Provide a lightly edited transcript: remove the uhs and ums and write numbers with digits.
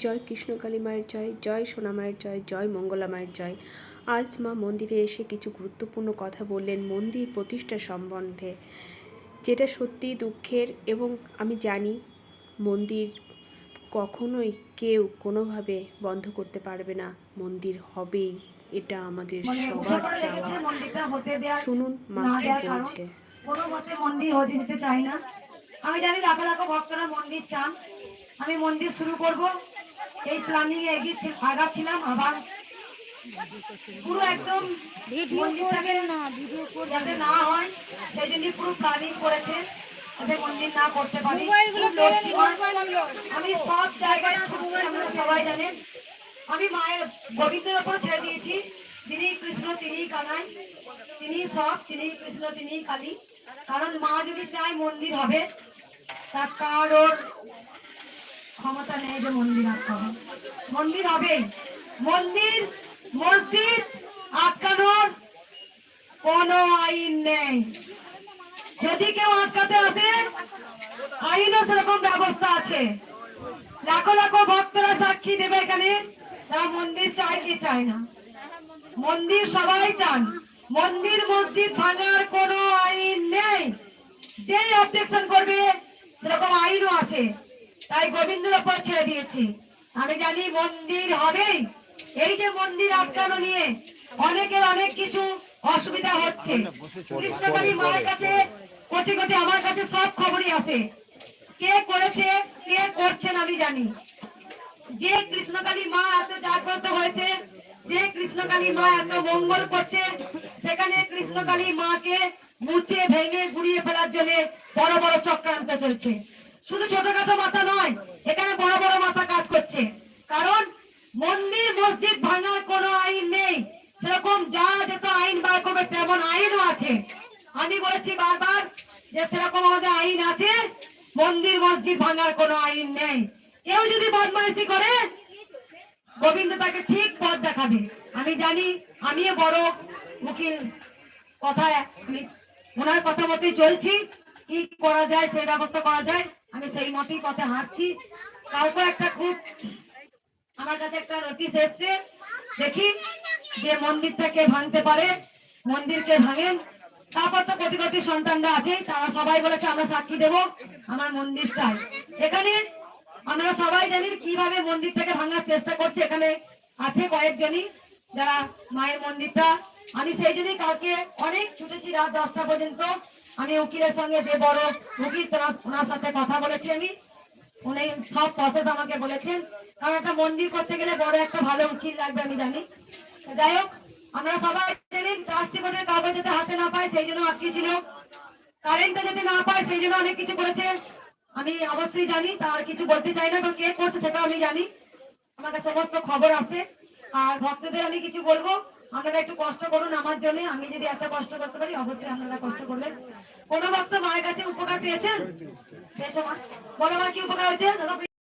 জয় কৃষ্ণকালী মায়ের জয়, জয় সোনা মায়ের জয়, জয় মঙ্গলা মায়ের জয়। আজ মা মন্দিরে এসে কিছু গুরুত্বপূর্ণ কথা বললেন মন্দির প্রতিষ্ঠা সম্বন্ধে, যেটা সত্যি দুঃখের। এবং আমি জানি মন্দির কখনোই কেউ কোনোভাবে বন্ধ করতে পারবে না, মন্দির হবেই, এটা আমাদের সবার চাওয়া। শুনুন মা কি বলছে। কোনো মতে মন্দির হতে দিতে চাই না। আমি জানি লাখ লাখ ভক্তরা মন্দির চান, আমি মন্দির শুরু করব এই প্ল্যানিং এ আগাচ্ছিলাম। আবার পুরো একদম যাতে না হয় সেই জন্য পুরো প্ল্যানিং করেছে, যাতে মন্দির না করতে পারি। আমি সব জায়গায় ছুটছি, আপনারা সবাই জানেন। আমি মায়ের গোবিন্দের ওপর ছেড়ে দিয়েছি, যিনি কৃষ্ণ তিনি কানাই, তিনি সব, তিনি কৃষ্ণ তিনি কালী। কারণ মা যদি চায় মন্দির হবে, তার কারোর ক্ষমতা নেই যে মন্দির আটকা হবে। মন্দির হবে, মন্দির মসজিদ আটকানোর কোনো আইন নেই। যদি কেউ আটকাতে আসে, আইনও সেরকম ব্যবস্থা আছে। লাখো লাখো ভক্তরা সাক্ষী দেবে এখানে, তারা মন্দির চায় কি চায় না। মন্দির সবাই চান, মন্দির মসজিদ ভাঙার কোনো আইন নেই। যে অবজেকশন করবে সেরকম আইনও আছে, তাই গোবিন্দের ওপর ছেড়ে দিয়েছি। আমি জানি মন্দির হবেই। এই যে মন্দির আটকানো নিয়ে অনেকের অনেক কিছু অসুবিধা হচ্ছে। কৃষ্ণকালী মায়ের কাছে কোটি কোটি, আমার কাছে সব খবরই আছে, কে করেছে কে করছেন আমি জানি। যে কৃষ্ণকালী মা এত জাগ্রত হয়েছে, যে কৃষ্ণকালী মা এত মঙ্গল করছে, সেখানে কৃষ্ণকালী মাকে মুছে ভেঙে গুড়িয়ে ফেলার জন্য বড় বড় চক্রান্ত চলছে। শুধু ছোটখাটো মাথা নয়, এখানে বড় বড় মাথা কাজ করছে। কারণ মন্দির মসজিদ ভাঙার কোনো আইন নেই, সেরকম যা যেত আইন বার করবে তেমন আইনও আছে। আমি বলেছি বারবার যে সেরকম আমাদের আইন আছে, মন্দির মসজিদ ভাঙার কোনো আইন নেই। কেউ যদি বদমাইশি করে, গোবিন্দ তাকে ঠিক পথ দেখাবে। আমি জানি, আমিও বড় উকিল, কথায় আমি ওনার কথা মতোই চলছি। কি করা যায় সেই ব্যবস্থা করা যায়, আমি সেই মতেই পথে হাঁটছি। কালকে একটা খুব আমার কাছে একটা নোটিশ এসছে, দেখি যে মন্দিরটাকে ভাঙতে পারে, মন্দিরকে ভাঙেন। তারপর তো কোটি কোটি সন্তানরা আছে, তারা সবাই বলেছে আমরা সাক্ষী দেব, আমার মন্দির চাই। এখানে আমরা সবাই জানি কিভাবে মন্দিরটাকে ভাঙার চেষ্টা করছে। এখানে আছে কয়েকজনই যারা মায়ের মন্দিরটা, আমি সেই জন্যই কালকে অনেক ছুটেছি, রাত 10টা পর্যন্ত। আমি উকিলের সঙ্গে, যে বড় উকিল ওনার সাথে কথা বলেছি আমি, উনি সব প্রসেস আমাকে বলেছেন। কারণ একটা মন্দির করতে গেলে বড় একটা ভালো উকিল লাগবে আমি জানি। যাই হোক, আমরা সবাই জানেন ট্রাস্টি বোর্ডের কাগজ যাতে হাতে না পায় সেই জন্য আটকে ছিল, কারেন্টটা যাতে না পায় সেই জন্য অনেক কিছু করেছে। আমি অবশ্যই জানি, তার কিছু বলতে চাই না, কে করছে সেটা আমি জানি, আমাকে সমস্ত খবর আছে। আর ভক্তদের আমি কিছু বলবো, আপনারা একটু কষ্ট করুন আমার জন্য। আমি যদি এত কষ্ট করতে পারি, অবশ্যই আপনারা কষ্ট করবেন। কোন ভক্ত মায়ের কাছে উপকার পেয়েছেন? পেয়েছো মা? বলো মা, কি উপকার হয়েছে?